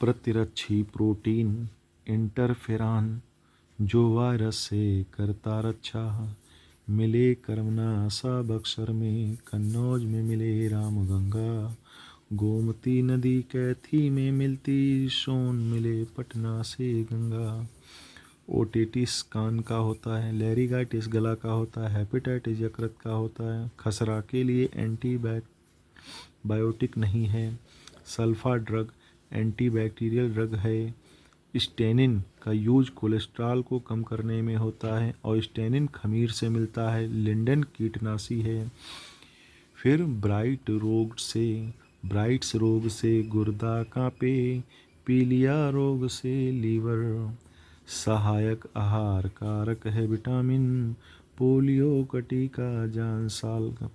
प्रतिरक्षी protein interferon जो virus से करता रक्षा। मिले करमना सब अक्षर में, कन्नौज में मिले राम गंगा। गोमती नदी कैथी में मिलती, सोन मिले पटना से गंगा। ओटिटिस कान का होता है, लैरिंगाइटिस गला का होता है, हेपेटाइटिस यकृत का होता है। खसरा के लिए एंटीबायोटिक नहीं है। सल्फा ड्रग एंटीबैक्टीरियल ड्रग है। स्टेनिन का यूज कोलेस्ट्रॉल को कम करने में होता है और स्टेनिन खमीर से मिलता है। लिंडन कीटनाशी है। फिर ब्राइट्स रोग से गुर्दा कांपे, पीलिया रोग से लीवर। सहायक आहार कारक है विटामिन, पोलियो का टीका जान साल का।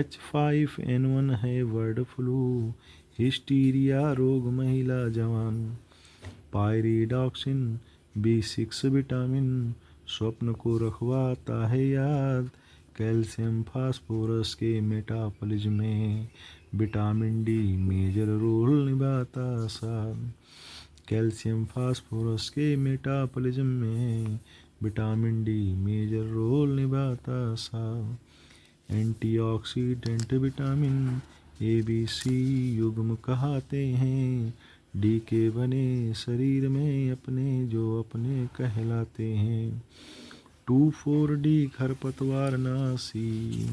H5N1 है बर्ड फ्लू, हिस्टीरिया रोग महिला जवान। पायरिडॉक्सिन B6 विटामिन, स्वप्न को रखवाता है याद। कैल्शियम फास्फोरस के मेटाबॉलिज्म में विटामिन डी मेजर रोल निभाता साहब। कैल्शियम फास्फोरस के मेटाबॉलिज्म में विटामिन डी मेजर रोल निभाता साहब। एंटीऑक्सीडेंट विटामिन ABC युग्म कहते हैं, डी के बने शरीर में अपने जो अपने कहलाते हैं। 2,4-D खरपतवार नासी।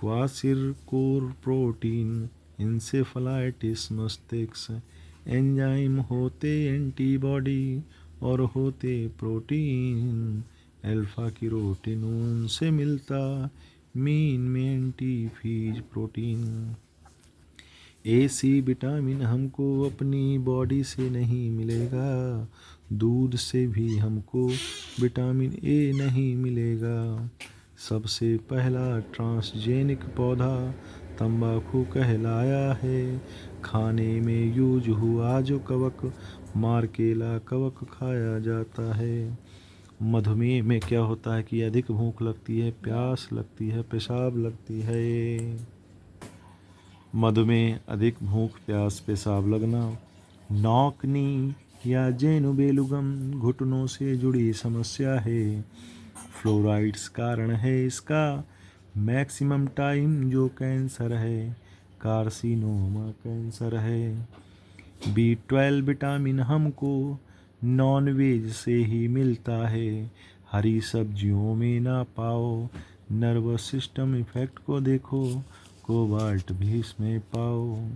क्वासिरकोर प्रोटीन इंसेफलाइटिस मस्तिष्क। एंजाइम होते एंटीबॉडी और होते प्रोटीन। अल्फा कीरोटिनून से मिलता, मीन में एंटीफीज प्रोटीन। AC विटामिन हमको अपनी बॉडी से नहीं मिलेगा, दूध से भी हमको विटामिन A नहीं मिलेगा। सबसे पहला ट्रांसजेनिक पौधा तंबाकू कहलाया है। खाने में यूज हुआ जो कवक, मार्केला कवक खाया जाता है। मधुमेह में क्या होता है कि अधिक भूख लगती है, प्यास लगती है, पेशाब लगती है। मधुमेह, अधिक भूख, प्यास, पेशाब लगना। नौकनी या जेनुबेलुगम घुटनों से जुड़ी समस्या है, फ्लोराइड्स कारण है इसका। मैक्सिमम टाइम जो कैंसर है, कार्सिनोमा कैंसर है। B12 विटामिन हमको नॉनवेज से ही मिलता है, हरी सब्जियों में ना पाओ। नर्वस सिस्टम इफेक्ट को देखो, कोबाल्ट भी इसमें पाओ।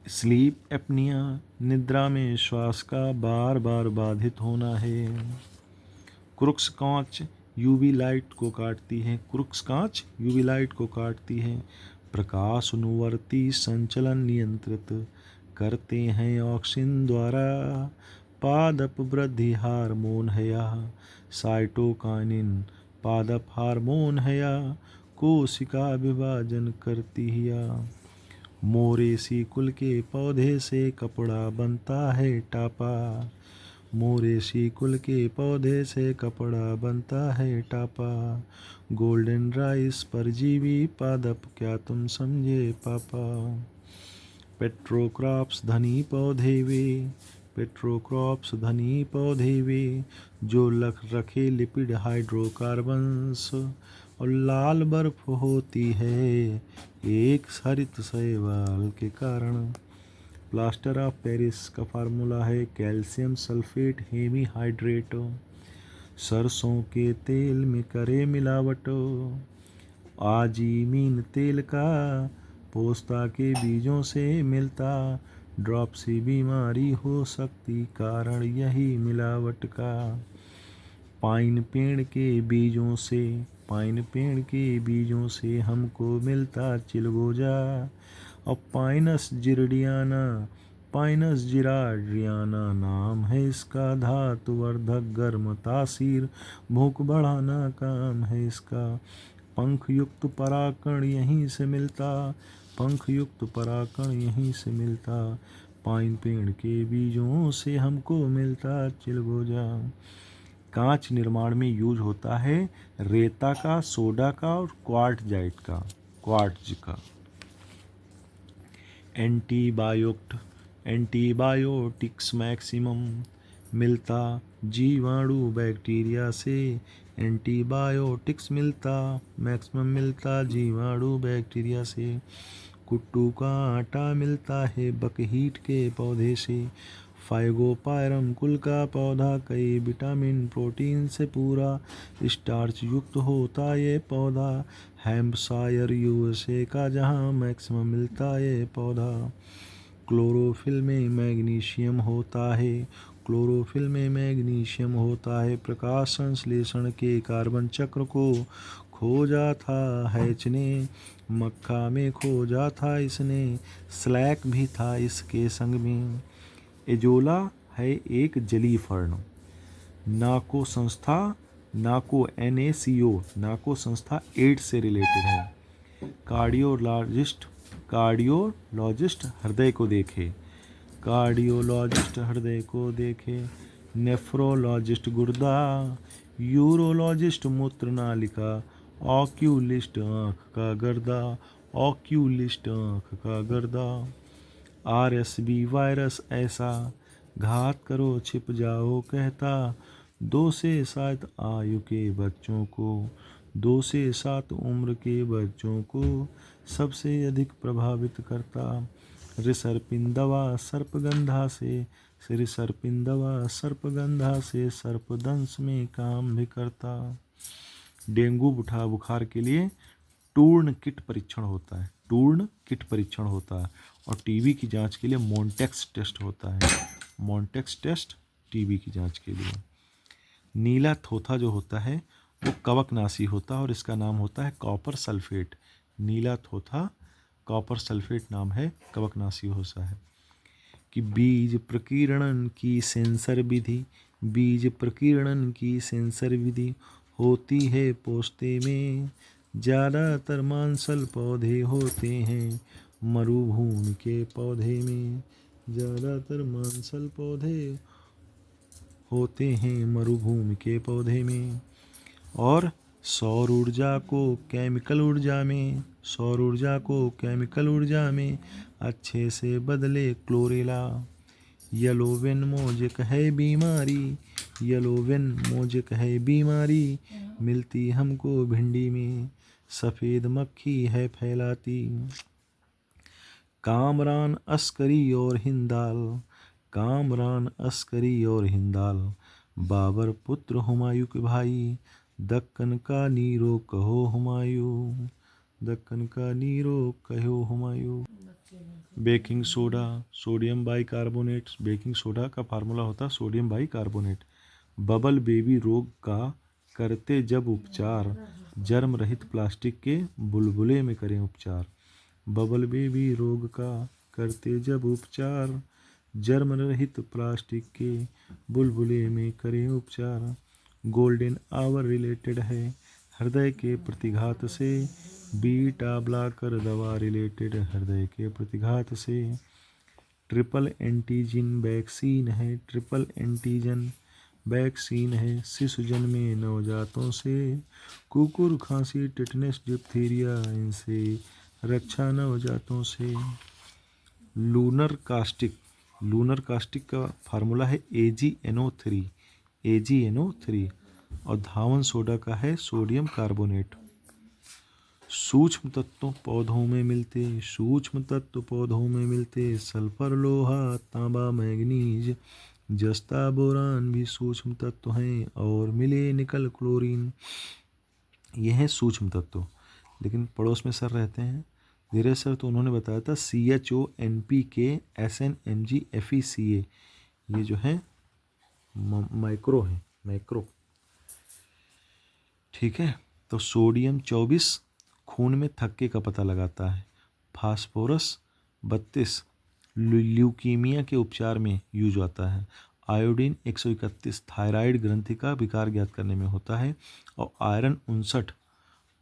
स्लीप एपनिया, निद्रा में श्वास का बार बार बाधित होना है। क्रुक्स कांच यूवी लाइट को काटती है, क्रुक्स कांच यूवी लाइट को काटती है। प्रकाश अनुवर्ती संचलन नियंत्रित करते हैं ऑक्सीन द्वारा। पादप वृद्धि हार्मोन है यह, साइटोकाइनिन पादप हार्मोन है यह, कोशिका विभाजन करती है यह। मोरेसी कुल के पौधे से कपड़ा बनता है टापा। मोरेसी कुल के पौधे से कपड़ा बनता है टापा। गोल्डन राइस परजीवी पादप क्या तुम समझे पापा। पेट्रोक्रॉप्स धनी पौधे वे, पेट्रोक्रॉप्स धनी पौधे वे, जो रखे लिपिड हाइड्रोकार्बन्स और लाल बर्फ होती है एक हरित शैवाल के कारण। प्लास्टर ऑफ पेरिस का फार्मूला है कैल्शियम सल्फेट हेमी हाइड्रेट। सरसों के तेल में करे मिलावट, आजीमीन तेल का पोस्ता के बीजों से मिलता। ड्रॉप्सी बीमारी हो सकती कारण यही मिलावट का। पाइन पेड़ के बीजों से हमको मिलता चिलगोजा। और पाइनस जिराड्रियाना नाम है इसका। धातुवर्धक, गर्म तासीर, भूख बढ़ाना काम है इसका। पंख युक्त पराकण यहीं से मिलता। पाइन पेड़ के बीजों से हमको मिलता चिलगोजा। कांच निर्माण में यूज होता है रेता का, सोडा का और क्वार्ट्ज का। एंटीबायोटिक्स मैक्सिमम मिलता जीवाणु बैक्टीरिया से। एंटीबायोटिक्स मिलता मैक्सिमम मिलता जीवाणु बैक्टीरिया से। कुट्टू का आटा मिलता है बकहीट के पौधे से। फाइगोपायरम कुल का पौधा कई विटामिन प्रोटीन से पूरा स्टार्च युक्त होता ये पौधा। हैम्पशायर यूएसए का जहाँ मैक्सिमम मिलता ये पौधा। क्लोरोफिल में मैग्नीशियम होता है। क्लोरोफिल में मैग्नीशियम होता है। प्रकाश संश्लेषण के कार्बन चक्र को खोजा था हैच ने। मक्खा में खोजा था इसने। स्लैक भी था इसके संग में। एजोला है एक जलीय फर्ण। नाको संस्था नाको NACO नाको संस्था एड्स से रिलेटेड है। कार्डियोलॉजिस्ट हृदय को देखे। कार्डियोलॉजिस्ट हृदय को देखे। नेफ्रोलॉजिस्ट गुर्दा। यूरोलॉजिस्ट मूत्र नालिका। ऑक्यूलिस्ट आँख का गर्दा। ऑक्यूलिस्ट आँख का गर्दा। RSV वायरस ऐसा घात करो छिप जाओ कहता। 2 से 7 आयु के बच्चों को 2 से 7 उम्र के बच्चों को सबसे अधिक प्रभावित करता। रिसर्पिन दवा सर्पगंधा से रिसर्पिन दवा सर्पगंधा से सर्पदंश में काम भी करता। डेंगू बुखार के लिए टूर्न किट परीक्षण होता है। टूर्न किट परीक्षण होता है। और टीबी की जांच के लिए मॉन्टेक्स टेस्ट होता है। मॉन्टेक्स टेस्ट टीबी की जांच के लिए। नीला थोथा जो होता है वो कवकनाशी होता है और इसका नाम होता है कॉपर सल्फेट। नीला थोथा कॉपर सल्फेट नाम है, कवकनाशी होता है। कि बीज प्रकीर्णन की सेंसर विधि। बीज प्रकीर्णन की सेंसर विधि होती है पोस्ते में। ज़्यादातर मांसल पौधे होते हैं मरुभूमि के पौधे में। ज़्यादातर मांसल पौधे होते हैं मरुभूमि के पौधे में। और सौर ऊर्जा को केमिकल ऊर्जा में सौर ऊर्जा को केमिकल ऊर्जा में अच्छे से बदले क्लोरेला। येलोवेन मोजेक है बीमारी। येलोवेन मोजेक है बीमारी मिलती हमको भिंडी में। सफ़ेद मक्खी है फैलाती। कामरान अस्करी और हिंदाल। कामरान अस्करी और हिंदाल बाबर पुत्र हुमायूं के भाई। दक्कन का नीरो कहो हुमायूं। दक्कन का नीरो कहो Humayun. Baking soda sodium bicarbonate. Baking soda का फार्मूला होता है सोडियम बाइकार्बोनेट। बबल बेबी रोग का करते जब उपचार। जर्म रहित प्लास्टिक के बुलबुले में करें उपचार। बबल बेबी रोग का करते जब उपचार। जर्म रहित प्लास्टिक के बुलबुले में करें उपचार। गोल्डन आवर रिलेटेड है हृदय के प्रतिघात से। बीटा ब्लॉकर दवा रिलेटेड हृदय के प्रतिघात से। ट्रिपल एंटीजन वैक्सीन है। ट्रिपल एंटीजन वैक्सीन है शिशु जन्मे नवजातों से। कुकुर खांसी टिटनेस डिप्थीरिया इनसे रक्षा नवजातों से। लूनर कास्टिक का फार्मूला है AgNO3। AgNO3 और धावन सोडा का है सोडियम कार्बोनेट। सूक्ष्म तत्व पौधों में मिलते। सूक्ष्म तत्व पौधों में मिलते सल्फर लोहा तांबा मैग्नीज जस्ता बोरान भी सूक्ष्म तत्व हैं। और मिले निकल क्लोरीन। ये हैं सूक्ष्म तत्व। लेकिन पड़ोस में सर रहते हैं धीरज सर, तो उन्होंने बताया था CHO NPK SN Mg FeCa ये जो है माइक्रो है मैक्रो। ठीक है। तो सोडियम 24 खून में थक्के का पता लगाता है। फास्फोरस 32 ल्यूकीमिया के उपचार में यूज आता है। आयोडीन 131 थायराइड ग्रंथि का विकार ज्ञात करने में होता है। और आयरन 59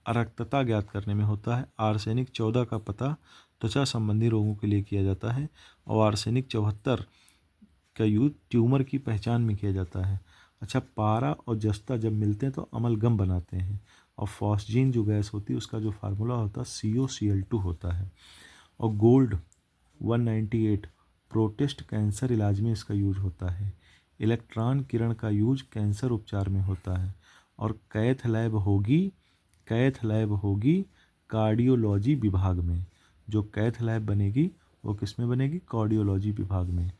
अरक्तता ज्ञात करने में होता है। आर्सेनिक 14 का पता त्वचा संबंधी रोगों के लिए किया जाता है। और आर्सेनिक 74 का यूज ट्यूमर की पहचान में किया जाता है। अच्छा, पारा और जस्ता जब मिलते हैं तो अमलगम बनाते हैं। और फॉस्जीन जो गैस होती है उसका जो फार्मूला होता है COCl2 होता है। और गोल्ड 198 प्रोटेस्ट कैंसर इलाज में इसका यूज होता है। इलेक्ट्रॉन किरण का यूज कैंसर उपचार में होता है। और कैथ लैब होगी कार्डियोलॉजी विभाग में। जो कैथ लैब बनेगी वो किस में बनेगी? कार्डियोलॉजी विभाग में।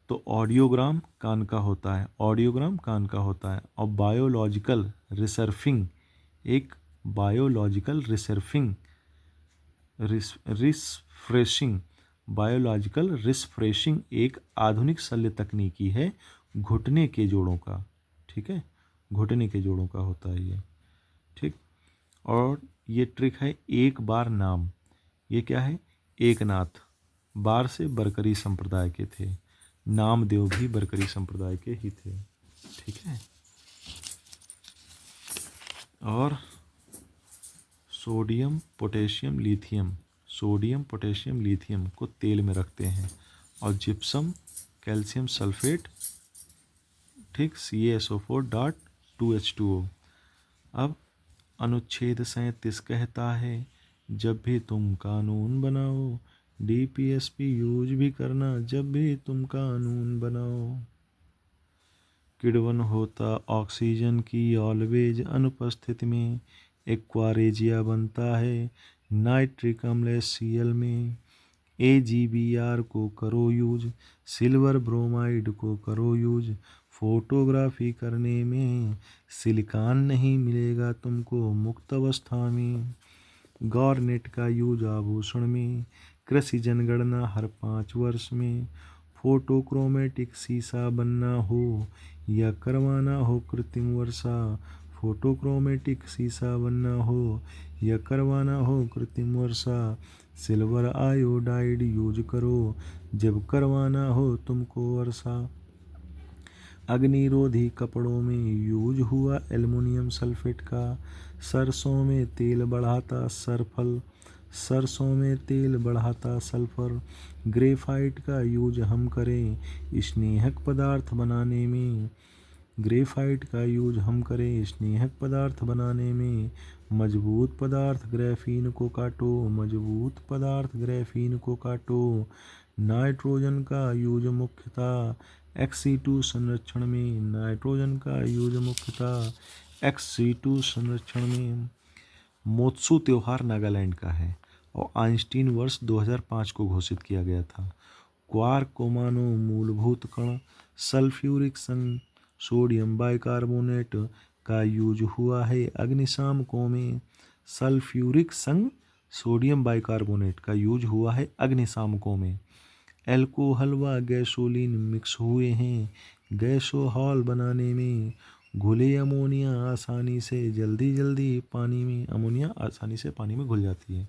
तो ऑडियोग्राम कान का होता है, और बायोलॉजिकल रिसफ्रेशिंग एक आधुनिक शल्य तकनीकी है घुटने के जोड़ों का। ठीक है, घुटने के जोड़ों का होता है ये। ठीक, और ये ट्रिक है एक बार नाम। ये क्या है? एकनाथ बार से बरकरी संप्रदाय के थे, नामदेव भी बरकरी संप्रदाय के ही थे। ठीक है, और सोडियम पोटेशियम लिथियम को तेल में रखते हैं, और जिप्सम कैल्शियम सल्फेट, ठीक, CaSO4.2H2O। अब अनुच्छेद 37 कहता है जब भी तुम कानून बनाओ DPSP यूज भी करना, जब भी तुम कानून बनाओ। किण्वन होता ऑक्सीजन की ऑलवेज अनुपस्थिति में एक्वारेजिया बनता है नाइट्रिक अम्ल Cl में। AgBr को करो यूज, सिल्वर ब्रोमाइड को करो यूज, फोटोग्राफी करने में सिलिकॉन नहीं मिलेगा तुमको मुक्त अवस्था में। गॉर्नेट का यूज आभूषण में, कृषि जनगणना हर 5 वर्ष में। फोटोक्रोमेटिक शीशा बनना हो या करवाना हो कृत्रिम वर्षा, फोटोक्रोमेटिक शीशा बनना हो या करवाना हो कृत्रिम वर्षा। सिल्वर आयोडाइड यूज करो जब करवाना हो तुमको वर्षा। अग्निरोधी कपड़ों में यूज हुआ एल्युमिनियम सल्फेट का। सरसों में तेल बढ़ाता सल्फर। ग्रेफाइट का यूज हम करें स्नेहक पदार्थ बनाने में। मजबूत पदार्थ ग्रेफीन को काटो। नाइट्रोजन का यूज मुख्यतः XC2 संरक्षण में। मोत्सू त्योहार नागालैंड का है और आइंस्टीन वर्ष 2005 को घोषित किया गया था। क्वार्क को मानो मूलभूत कण। सल्फ्यूरिक संग सोडियम बाइकार्बोनेट का यूज हुआ है अग्निशामकों में। एल्कोहल व गैसोलीन मिक्स हुए हैं गैसोहॉल बनाने में। घुले अमोनिया आसानी से पानी में घुल जाती है।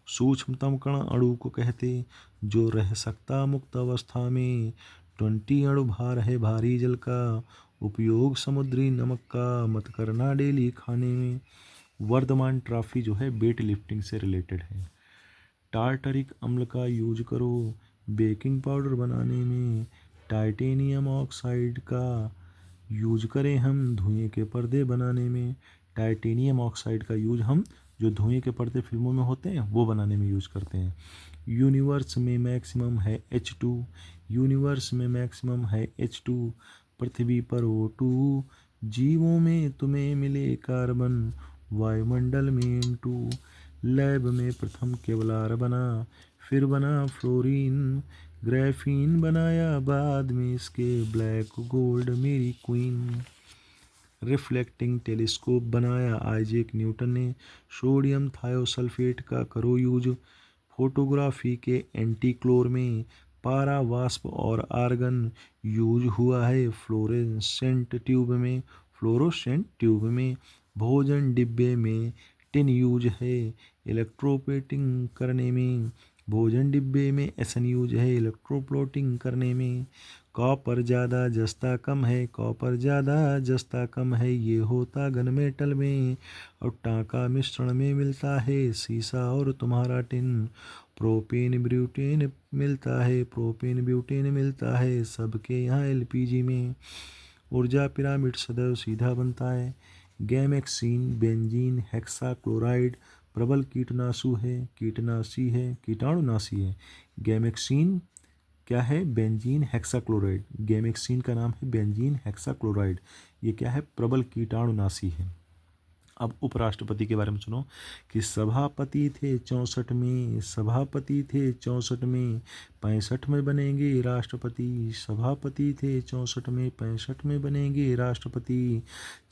सूक्ष्मतम कण अणु को कहते जो रह सकता मुक्त अवस्था में। 20 अणु भार है भारी जल का, उपयोग समुद्री नमक का मत करना डेली खाने में। वर्धमान ट्रॉफी जो है वेट लिफ्टिंग से रिलेटेड है। टार्टरिक अम्ल का यूज करो बेकिंग पाउडर बनाने में। टाइटेनियम ऑक्साइड का यूज करें हम धुएं के पर्दे बनाने में। टाइटेनियम ऑक्साइड का यूज हम जो धुएं के पर्दे फिल्मों में होते हैं वो बनाने में यूज करते हैं। यूनिवर्स में मैक्सिमम है H2। पृथ्वी पर O2। जीवों में तुम्हें मिले कार्बन, वायुमंडल में N2। लैब में प्रथम केवलार बना, फिर बना फ्लोरीन। ग्रेफीन बनाया बाद में इसके, ब्लैक गोल्ड मेरी क्वीन। रिफ्लेक्टिंग टेलीस्कोप बनाया आइजैक न्यूटन ने। सोडियम थायोसल्फेट का करो यूज फोटोग्राफी के एंटीक्लोर में। पारा वाष्प और आर्गन यूज हुआ है फ्लोरोसेंट ट्यूब में। भोजन डिब्बे में टिन यूज है इलेक्ट्रोप्लेटिंग करने में। भोजन डिब्बे में SN यूज है इलेक्ट्रोप्लेटिंग करने में। कॉपर ज़्यादा जस्ता कम है ये होता गन मेटल में। और टांका मिश्रण में मिलता है सीसा और तुम्हारा टिन। प्रोपेन ब्यूटेन मिलता है सबके यहाँ LPG में। ऊर्जा पिरामिड सदैव सीधा बनता है। गैमेक्सीन बेंजीन हेक्सा क्लोराइड प्रबल कीटनाशु है, कीटनाशी है, कीटाणुनाशी है। गैमेक्सिन क्या है? Benzene hexachloride. गैमेक्सिन का नाम है बेंजीन हेक्साक्लोराइड। ये क्या है? प्रबल कीटाणुनाशी है। अब उपराष्ट्रपति के बारे में सुनो कि सभापति थे 64 में, सभापति थे 64 में, 65 में बनेंगे राष्ट्रपति। सभापति थे 64 में, 65 में बनेंगे राष्ट्रपति।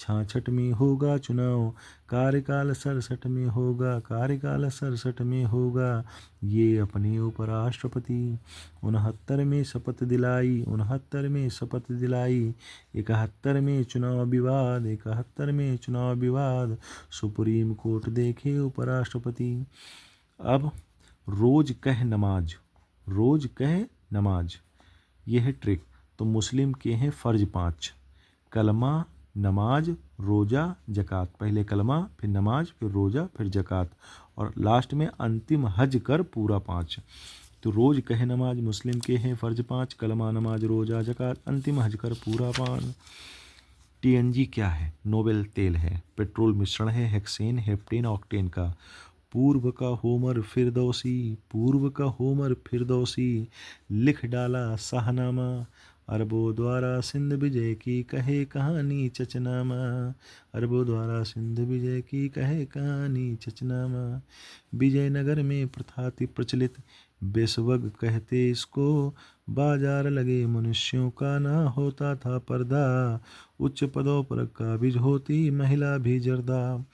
66 में होगा चुनाव, कार्यकाल 67 में होगा, कार्यकाल 67 में होगा ये अपने उपराष्ट्रपति। 69 में शपथ दिलाई, 69 में शपथ दिलाई। 71 में चुनाव विवाद, 71 में चुनाव विवाद। सुप्रीम कोर्ट देखे उपराष्ट्रपति। अब रोज कह नमाज, रोज कह नमाज, यह है ट्रिक। तो मुस्लिम के हैं फ़र्ज 5, कलमा, नमाज, रोज़ा, ज़कात। पहले कलमा, फिर नमाज, फिर रोज़ा, फिर ज़कात, और लास्ट में अंतिम हज कर पूरा 5। तो रोज़ कह नमाज मुस्लिम के हैं फ़र्ज 5, कलमा, नमाज, रोज़ा, ज़कात, अंतिम हज कर पूरा 5। TNG क्या है? नोबेल तेल है, पेट्रोल मिश्रण है, हेक्सेन, हेप्टेन, ऑक्टेन का। पूर्व का होमर फिरदौसी, पूर्व का होमर फिरदौसी, लिख डाला शाहनामा। अरबों द्वारा सिंध विजय की कहे कहानी चचनामा, अरबों द्वारा सिंध विजय की कहे कहानी चचनामा। विजयनगर में प्रथा थी प्रचलित, बेसवग कहते इसको, बाजार लगे मनुष्यों का ना होता था पर्दा, उच्च पदों पर काबिज होती महिला भी जर्दा।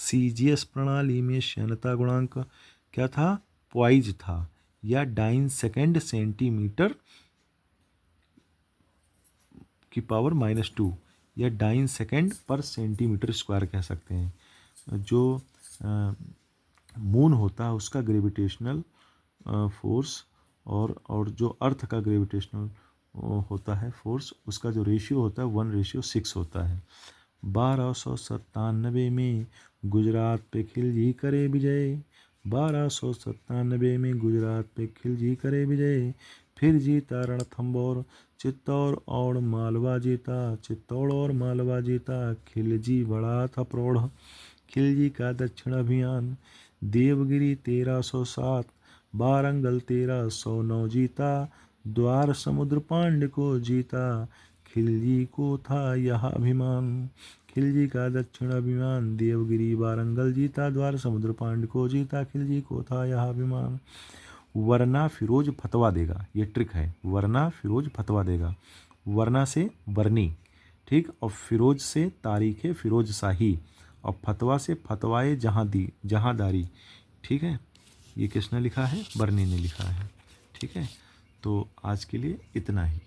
CGS प्रणाली में श्यानता गुणांक क्या था? पॉइज था, या डाइन सेकेंड सेंटीमीटर की पावर -2, या डाइन सेकेंड पर सेंटीमीटर स्क्वायर कह सकते हैं। जो मून होता है उसका ग्रेविटेशनल फोर्स और जो अर्थ का ग्रेविटेशनल होता है फोर्स, उसका जो रेशियो होता है 1:6 होता है। 1297 में गुजरात पे खिलजी करे विजय, 1297 में गुजरात पे खिलजी करे विजय। फिर जीता रणथंभौर, चित्तौड़ और मालवा जीता, चित्तौड़ और मालवा जीता। खिलजी बड़ा था प्रौढ़, खिलजी का दक्षिण अभियान। देवगिरी 1307, वारंगल 1309 जीता। द्वार समुद्र पांड्य को जीता, खिलजी को था यह अभिमान। खिलजी का दक्षिण अभिमान, देवगिरी वारंगल जीता, द्वार समुद्र पांड्य को जीता, खिलजी को था यह अभिमान। वरना फिरोज फतवा देगा, ये ट्रिक है। वरना फिरोज फतवा देगा, वरना से बरनी, ठीक, और फिरोज से तारीख है फिरोज शाही, और फतवा से फतवाए जहाँदारी, ठीक है। ये किसने लिखा है? बरनी ने लिखा है, ठीक है। तो आज के लिए इतना ही।